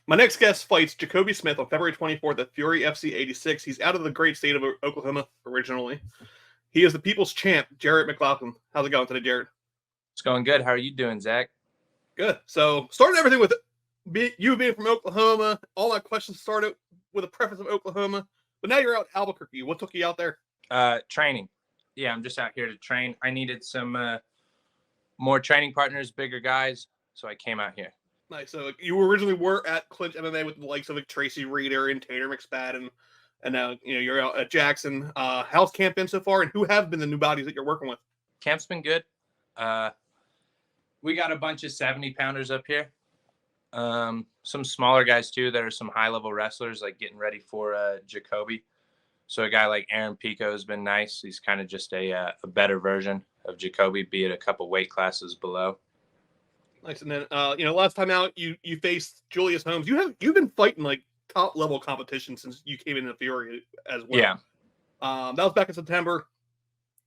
My next guest fights Jacobe Smith on February 24th at Fury FC 86. He's out of the great state of Oklahoma originally. He is the people's champ, Jarrett McLoughlin. How's it going today, Jarrett? It's going good. How are you doing, Zach? Good. So, starting everything with you being from Oklahoma, all my questions started with a preface of Oklahoma, but now you're out Albuquerque. What took you out there? Training. Yeah, I'm just out here to train. I needed some more training partners, bigger guys, so I came out here. Nice. So you originally were at Clinch MMA with the likes of like Tracy Reeder and Tater McSpadden, and now you're out at Jackson. How's camp been so far, and who have been the new bodies that you're working with? Camp's been good. We got a bunch of 70-pounders up here. Some smaller guys too that are some high-level wrestlers, like getting ready for Jacobe. So a guy like Aaron Pico has been nice. He's kind of just a better version of Jacobe, be it a couple weight classes below. Nice. And then last time out you faced Julius Holmes. You've been fighting like top level competition since you came into Fury as well. Yeah. That was back in September.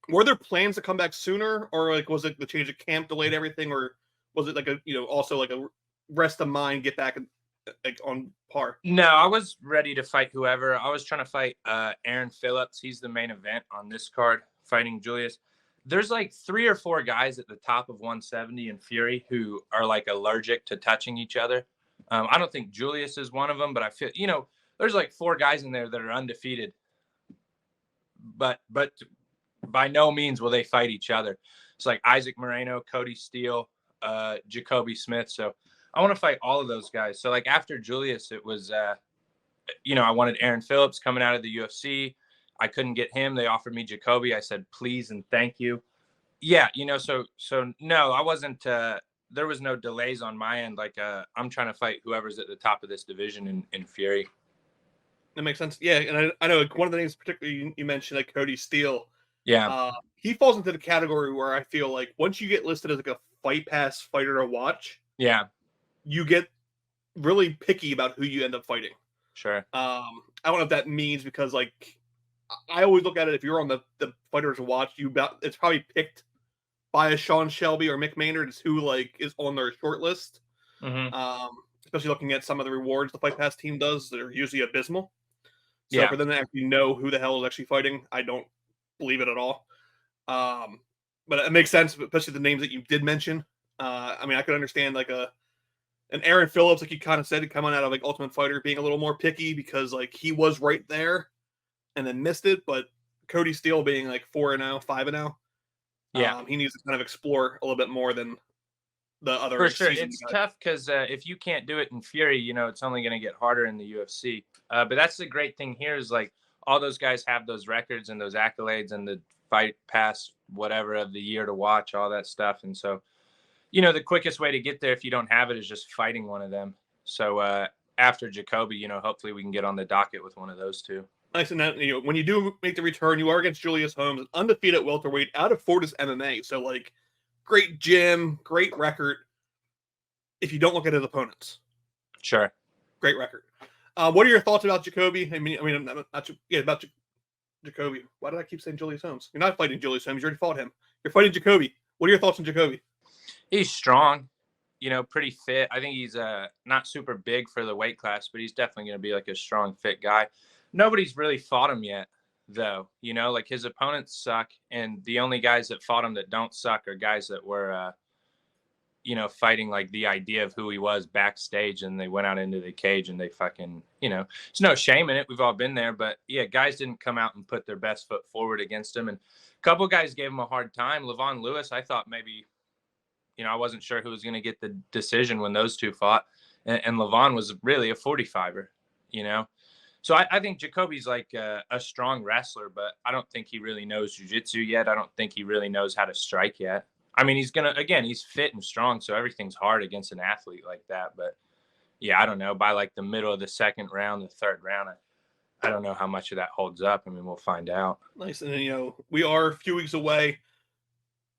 Were there plans to come back sooner, or like was it the change of camp delayed everything, or was it like also like a rest of mind, get back like on par? No, I was ready to fight whoever. I was trying to fight Aaron Phillips. He's the main event on this card, fighting Julius. There's like 3 or 4 guys at the top of 170 in Fury who are like allergic to touching each other. I don't think Julius is one of them, but I feel, there's like 4 guys in there that are undefeated. But by no means will they fight each other. It's like Isaac Moreno, Cody Steele, Jacobe Smith. So I want to fight all of those guys. So like after Julius, it was, I wanted Aaron Phillips coming out of the UFC. I couldn't get him. They offered me Jacobe. I said, please and thank you. Yeah, so no, I wasn't, there was no delays on my end. Like I'm trying to fight whoever's at the top of this division in Fury. That makes sense. Yeah, and I know one of the names particularly you mentioned, like Cody Steele. Yeah. He falls into the category where I feel like once you get listed as like a Fight Pass fighter to watch, yeah, you get really picky about who you end up fighting. Sure. I don't know if that means because like I always look at it, if you're on the fighters to watch, it's probably picked by a Sean Shelby or Mick Maynard is who like is on their short list. Mm-hmm. Especially looking at some of the rewards the Fight Pass team does, they're usually abysmal. So for them to actually know who the hell is actually fighting, I don't believe it at all. But it makes sense, especially the names that you did mention. I mean, I could understand like an Aaron Phillips, like you kind of said, coming out of like Ultimate Fighter, being a little more picky because like he was right there and then missed it. But Cody Steele being like 4-0, 5-0, he needs to kind of explore a little bit more than the other. For sure, it's tough because if you can't do it in Fury, it's only going to get harder in the UFC. But that's the great thing here is like all those guys have those records and those accolades and the Fight Pass whatever of the year to watch, all that stuff. And so, the quickest way to get there if you don't have it is just fighting one of them. So after Jacobe, hopefully we can get on the docket with one of those two. Nice. And that, when you do make the return, you are against Julius Holmes, an undefeated welterweight out of Fortis MMA. So like great gym, great record. If you don't look at his opponents, sure, great record. What are your thoughts about Jacobe? About Jacobe. Why did I keep saying Julius Holmes? You're not fighting Julius Holmes. You already fought him. You're fighting Jacobe. What are your thoughts on Jacobe? He's strong, pretty fit. I think he's not super big for the weight class, but he's definitely going to be like a strong, fit guy. Nobody's really fought him yet, though. Like his opponents suck, and the only guys that fought him that don't suck are guys that were, fighting like the idea of who he was backstage, and they went out into the cage and they fucking, there's no shame in it. We've all been there, but yeah, guys didn't come out and put their best foot forward against him, and a couple guys gave him a hard time. Levon Lewis, I thought maybe, I wasn't sure who was going to get the decision when those two fought, and Levon was really a 45er, So I think Jacobe's like a strong wrestler, but I don't think he really knows jiu-jitsu yet. I don't think he really knows how to strike yet. I mean, he's fit and strong, so everything's hard against an athlete like that. But yeah, I don't know. By like the middle of the second round, the third round, I don't know how much of that holds up. I mean, we'll find out. Nice. And, we are a few weeks away.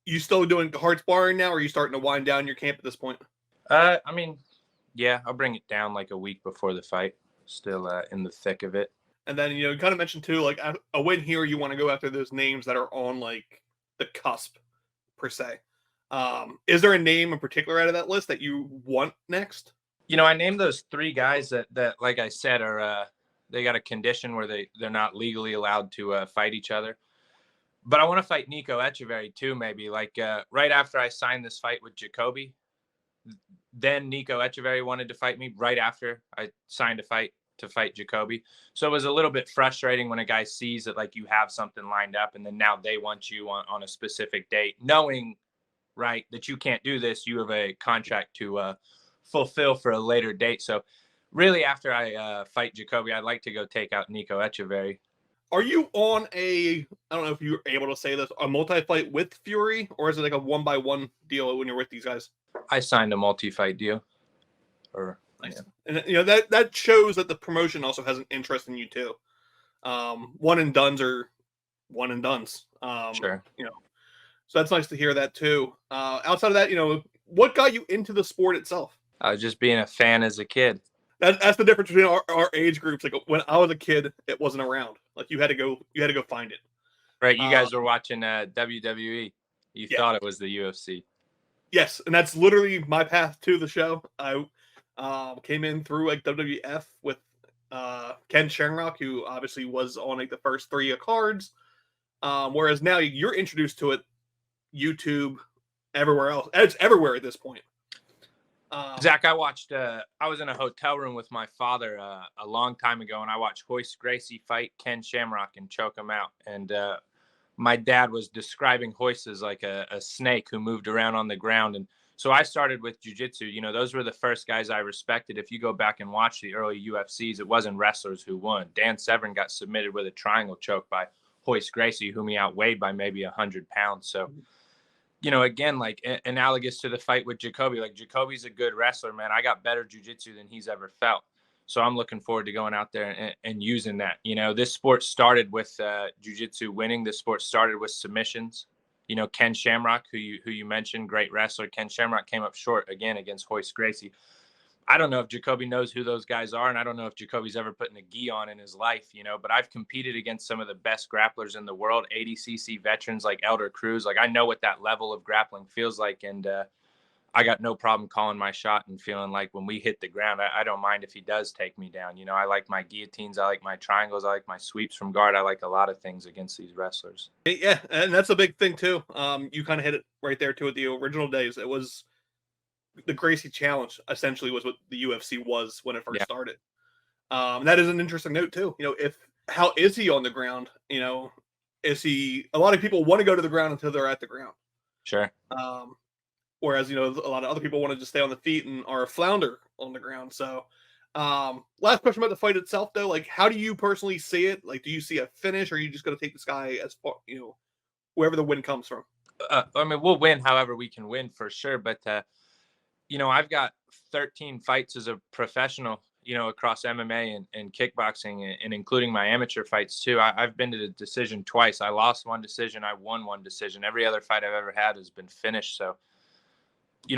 You still doing hard sparring now, or are you starting to wind down your camp at this point? I mean, yeah, I'll bring it down like a week before the fight. Still in the thick of it. And then, you kind of mentioned too, like a win here, you want to go after those names that are on like the cusp per se. Is there a name in particular out of that list that you want next? I named those 3 guys that like I said are they got a condition where they're not legally allowed to fight each other. But I want to fight Nico Echeverry too, maybe like right after I signed this fight with Jacobe. Then Nico Echeverry wanted to fight me right after I signed to fight Jacobe. So it was a little bit frustrating when a guy sees that like you have something lined up and then now they want you on a specific date, knowing right that you can't do this. You have a contract to fulfill for a later date. So really after I fight Jacobe, I'd like to go take out Nico Echeverry. Are you on I don't know if you're able to say this, a multi-fight with Fury, or is it like a 1-by-1 deal when you're with these guys? I signed a multi-fight deal. Nice. Yeah. And that shows that the promotion also has an interest in you too. One and dones are one and dones. Sure. So that's nice to hear that too. Outside of that, what got you into the sport itself? I was just being a fan as a kid. That's the difference between our age groups. Like when I was a kid, it wasn't around. Like you had to go find it. Right. You guys were watching WWE. You thought it was the UFC. Yes, and that's literally my path to the show. I came in through like WWF with Ken Shamrock, who obviously was on like the first 3 cards. Whereas now you're introduced to it, YouTube, everywhere else. It's everywhere at this point. Zach, I watched. I was in a hotel room with my father a long time ago, and I watched Royce Gracie fight Ken Shamrock and choke him out. And my dad was describing Royce as like a snake who moved around on the ground. And so I started with jiu-jitsu. Those were the first guys I respected. If you go back and watch the early UFCs, it wasn't wrestlers who won. Dan Severn got submitted with a triangle choke by Royce Gracie, whom he outweighed by maybe 100 pounds. So, again, like analogous to the fight with Jacobe, like Jacobe's a good wrestler, man. I got better jiu-jitsu than he's ever felt. So I'm looking forward to going out there and using that. This sport started with jiu-jitsu winning. This sport started with submissions. Ken Shamrock, who you mentioned, great wrestler. Ken Shamrock came up short again against Royce Gracie. I don't know if Jacobe knows who those guys are, and I don't know if Jacobe's ever put in a gi on in his life, but I've competed against some of the best grapplers in the world, 80cc veterans like Elder Cruz. Like, I know what that level of grappling feels like, and I got no problem calling my shot and feeling like when we hit the ground, I don't mind if he does take me down. I like my guillotines, I like my triangles, I like my sweeps from guard. I like a lot of things against these wrestlers. Yeah, and that's a big thing too. You kind of hit it right there too. At the original days, it was the Gracie Challenge. Essentially, was what the UFC was when it first started. That is an interesting note too. How is he on the ground? Is he? A lot of people want to go to the ground until they're at the ground. Sure. Whereas, a lot of other people want to just stay on the feet and are a flounder on the ground. So, last question about the fight itself, though. Like, how do you personally see it? Like, do you see a finish, or are you just going to take this guy as far, wherever the win comes from? We'll win however we can win for sure. But, I've got 13 fights as a professional, across MMA and kickboxing and including my amateur fights too. I've been to the decision twice. I lost one decision. I won one decision. Every other fight I've ever had has been finished. So,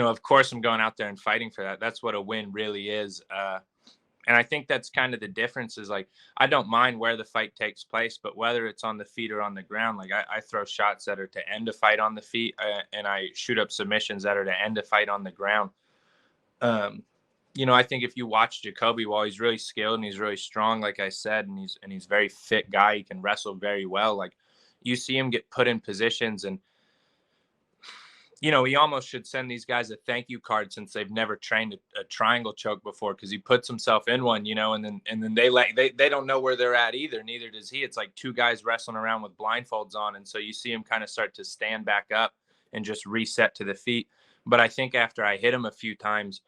of course I'm going out there and fighting for that. That's what a win really is. And I think that's kind of the difference is like, I don't mind where the fight takes place, but whether it's on the feet or on the ground, like I throw shots that are to end a fight on the feet and I shoot up submissions that are to end a fight on the ground. I think if you watch Jacobe, while he's really skilled and he's really strong, like I said, and he's a very fit guy, he can wrestle very well. Like you see him get put in positions and, he almost should send these guys a thank you card since they've never trained a triangle choke before, because he puts himself in one, and then they don't know where they're at either. Neither does he. It's like 2 guys wrestling around with blindfolds on, and so you see him kind of start to stand back up and just reset to the feet. But I think after I hit him a few times,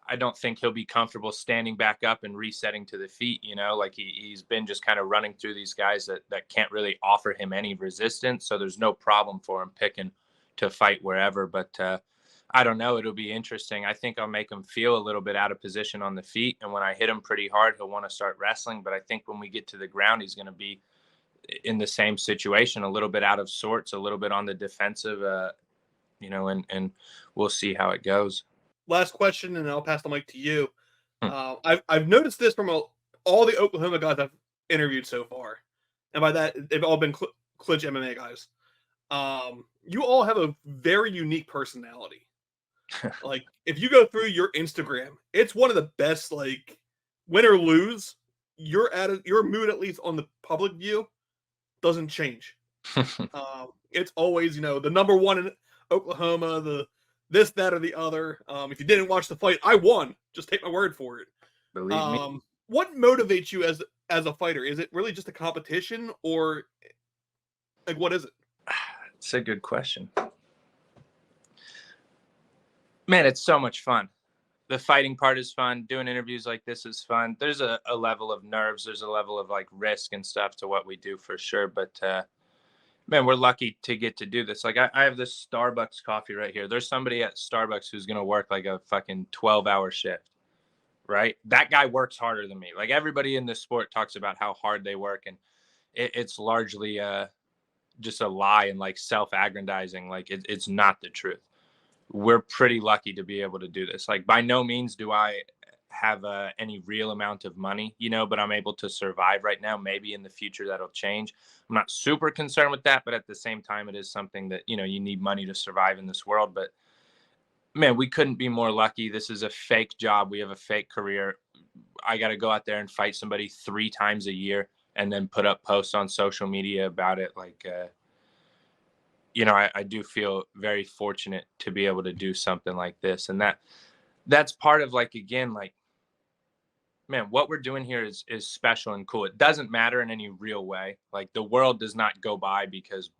I don't think he'll be comfortable standing back up and resetting to the feet. Like he's been just kind of running through these guys that can't really offer him any resistance. So there's no problem for him picking to fight wherever. But I don't know. It'll be interesting. I think I'll make him feel a little bit out of position on the feet. And when I hit him pretty hard, he'll want to start wrestling. But I think when we get to the ground, he's going to be in the same situation, a little bit out of sorts, a little bit on the defensive, and we'll see how it goes. Last question, and I'll pass the mic to you. I've noticed this from all the Oklahoma guys I've interviewed so far. And by that, they've all been clinch MMA guys. You all have a very unique personality. Like, if you go through your Instagram, it's one of the best, like, win or lose, your mood, at least on the public view, doesn't change. It's always, the number one in Oklahoma, the this, that, or the other. If you didn't watch the fight, I won. Just take my word for it. Believe me. What motivates you as a fighter? Is it really just a competition, or like what is it? It's a good question. Man, it's so much fun. The fighting part is fun. Doing interviews like this is fun. There's a level of nerves. There's a level of like risk and stuff to what we do for sure. But man, we're lucky to get to do this. Like I have this Starbucks coffee right here. There's somebody at Starbucks who's going to work like a fucking 12-hour shift, right? That guy works harder than me. Like everybody in this sport talks about how hard they work. And it's largely just a lie and like self-aggrandizing. Like it's not the truth. We're pretty lucky to be able to do this. Like by no means do I have any real amount of money, but I'm able to survive right now. Maybe in the future that'll change. I'm not super concerned with that, but at the same time, it is something that, you need money to survive in this world. But man, we couldn't be more lucky. This is a fake job. We have a fake career. I got to go out there and fight somebody 3 times a year and then put up posts on social media about it. Like, I do feel very fortunate to be able to do something like this. And that's part of like, again, like, man, what we're doing here is special and cool. It doesn't matter in any real way. Like the world does not go by because,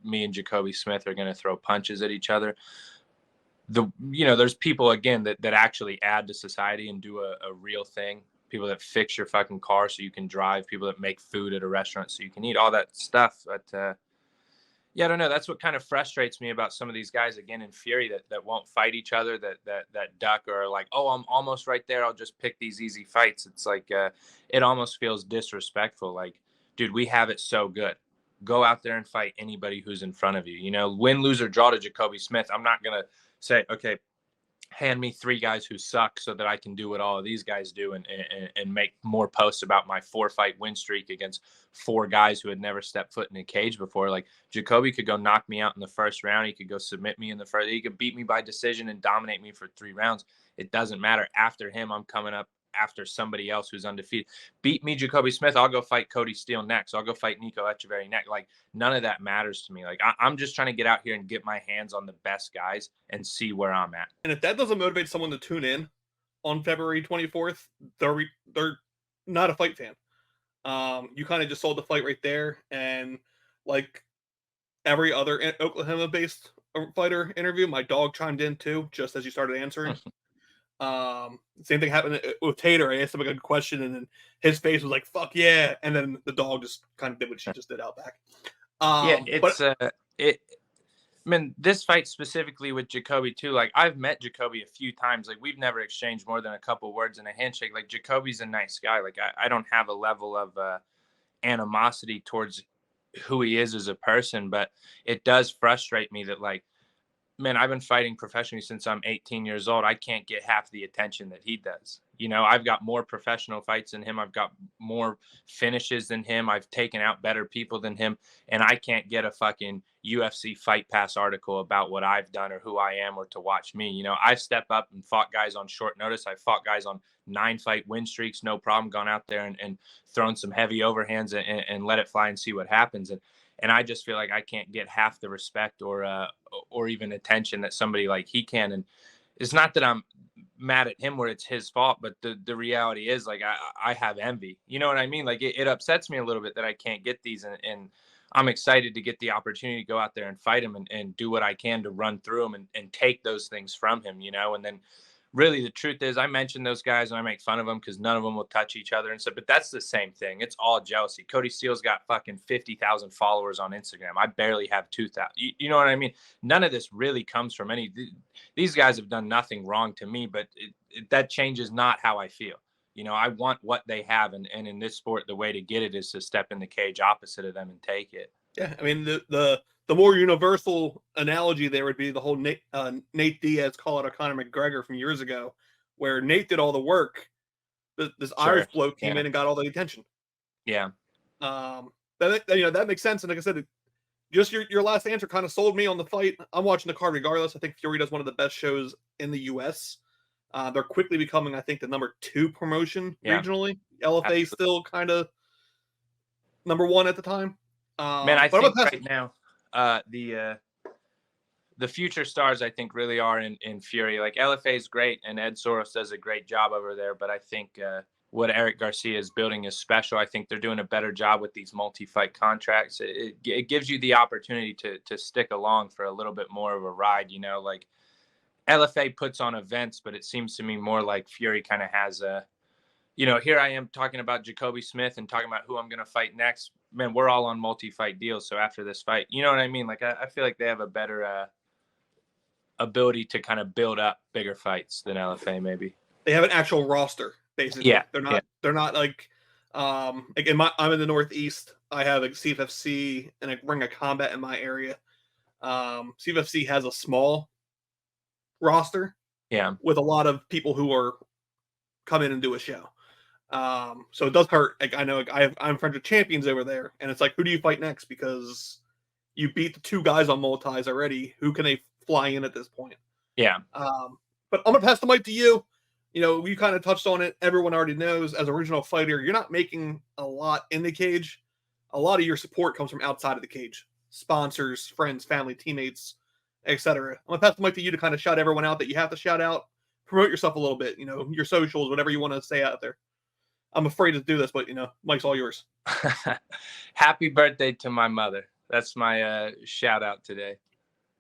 me and Jacobe Smith are going to throw punches at each other. There's people again that actually add to society and do a real thing. People that fix your fucking car so you can drive, people that make food at a restaurant so you can eat, all that stuff. But, yeah, I don't know. That's what kind of frustrates me about some of these guys, again, in Fury that won't fight each other, that duck or like, oh, I'm almost right there. I'll just pick these easy fights. It's like it almost feels disrespectful. Like, dude, we have it so good. Go out there and fight anybody who's in front of you. Win, lose, or draw to Jacobe Smith. I'm not going to say, okay, hand me 3 guys who suck so that I can do what all of these guys do and make more posts about my 4-fight win streak against 4 guys who had never stepped foot in a cage before. Like Jacobe could go knock me out in the first round. He could go submit me in the first. He could beat me by decision and dominate me for 3 rounds. It doesn't matter. After him, I'm coming up after somebody else who's undefeated. Beat me, Jacobe Smith, I'll go fight Cody Steele next. I'll go fight Nico Echeverry next. Like none of that matters to me. Like I'm just trying to get out here and get my hands on the best guys and see where I'm at. And if that doesn't motivate someone to tune in on February 24th, they're not a fight fan. You kind of just sold the fight right there, and like every other Oklahoma-based fighter interview, my dog chimed in too, just as you started answering. Same thing happened with Tater. I asked him a good question, and then his face was like, "Fuck yeah!" And then the dog just kind of did what she just did out back. This fight specifically with Jacobe too. Like I've met Jacobe a few times. Like we've never exchanged more than a couple words in a handshake. Like Jacobe's a nice guy. Like I don't have a level of animosity towards who he is as a person, but it does frustrate me that like, man, I've been fighting professionally since I'm 18 years old. I can't get half the attention that he does. I've got more professional fights than him. I've got more finishes than him. I've taken out better people than him. And I can't get a fucking UFC Fight Pass article about what I've done or who I am or to watch me. I've stepped up and fought guys on short notice. I fought guys on 9-fight win streaks, no problem, gone out there and thrown some heavy overhands and let it fly and see what happens. And I just feel like I can't get half the respect or even attention that somebody like he can. And it's not that I'm mad at him where it's his fault, but the reality is like I have envy. You know what I mean? Like it upsets me a little bit that I can't get these, and I'm excited to get the opportunity to go out there and fight him and do what I can to run through him and take those things from him, and then really the truth is I mention those guys and I make fun of them because none of them will touch each other and stuff, but that's the same thing. It's all jealousy. Cody Steele's got fucking 50,000 followers on Instagram. I barely have 2,000. You know what I mean? None of this really comes from these guys have done nothing wrong to me, but that changes not how I feel. I want what they have. And in this sport, the way to get it is to step in the cage opposite of them and take it. Yeah. I mean, the more universal analogy there would be the whole Nate Diaz call it a Conor McGregor from years ago, where Nate did all the work. This Irish bloke came in and got all the attention. Yeah. That makes sense. And like I said, just your last answer kind of sold me on the fight. I'm watching the card regardless. I think Fury does one of the best shows in the U.S. They're quickly becoming, I think, the number 2 promotion regionally. LFA still kind of number 1 at the time. Man, I think right now, the future stars, I think, really are in Fury. Like LFA is great, and Ed Soros does a great job over there. But I think what Eric Garcia is building is special. I think they're doing a better job with these multi-fight contracts. It gives you the opportunity to stick along for a little bit more of a ride. You know, like LFA puts on events, but it seems to me more like Fury kind of has a, you know, here I am talking about Jacobe Smith and talking about who I'm going to fight next. Man, we're all on multi-fight deals. So after this fight, you know what I mean? Like, I feel like they have a better ability to kind of build up bigger fights than LFA maybe. They have an actual roster, basically. Yeah. They're not like I'm in the Northeast. I have a CFFC and a Ring of Combat in my area. CFFC has a small roster. Yeah. With a lot of people who are come in and do a show. So it does hurt. Like I know I'm friends with champions over there, and it's like, who do you fight next? Because you beat the 2 guys on multis already. Who can they fly in at this point? Yeah. But I'm gonna pass the mic to you. You know, you kind of touched on it. Everyone already knows, as a regional fighter, you're not making a lot in the cage. A lot of your support comes from outside of the cage. Sponsors, friends, family, teammates, etc. I'm gonna pass the mic to you to kind of shout everyone out that you have to shout out. Promote yourself a little bit, you know, your socials, whatever you want to say out there. I'm afraid to do this, but, you know, Mike's all yours. Happy birthday to my mother. That's my shout out today.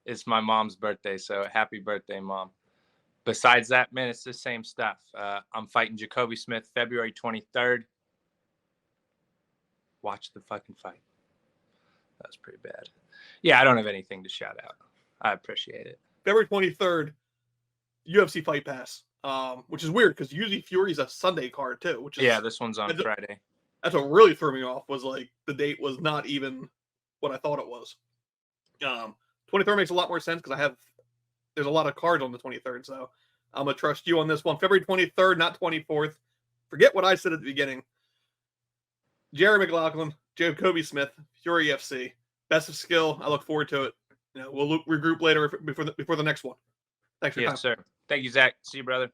It's my mom's birthday, so happy birthday, Mom. Besides that, man, it's the same stuff. I'm fighting Jacobe Smith February 23rd. Watch the fucking fight. That was pretty bad. Yeah, I don't have anything to shout out. I appreciate it. February 23rd, UFC Fight Pass, which is weird because usually Fury's a Sunday card too. Which is, this one's on Friday. That's what really threw me off, was like the date was not even what I thought it was. 23rd makes a lot more sense because there's a lot of cards on the 23rd, so I'm gonna trust you on this one. February 23rd, not 24th. Forget what I said at the beginning. Jerry McLoughlin, Jacobe Smith, Fury FC. Best of skill. I look forward to it. You know, we'll regroup later before the next one. Thanks for your time. Yes, sir. Thank you, Zach. See you, brother.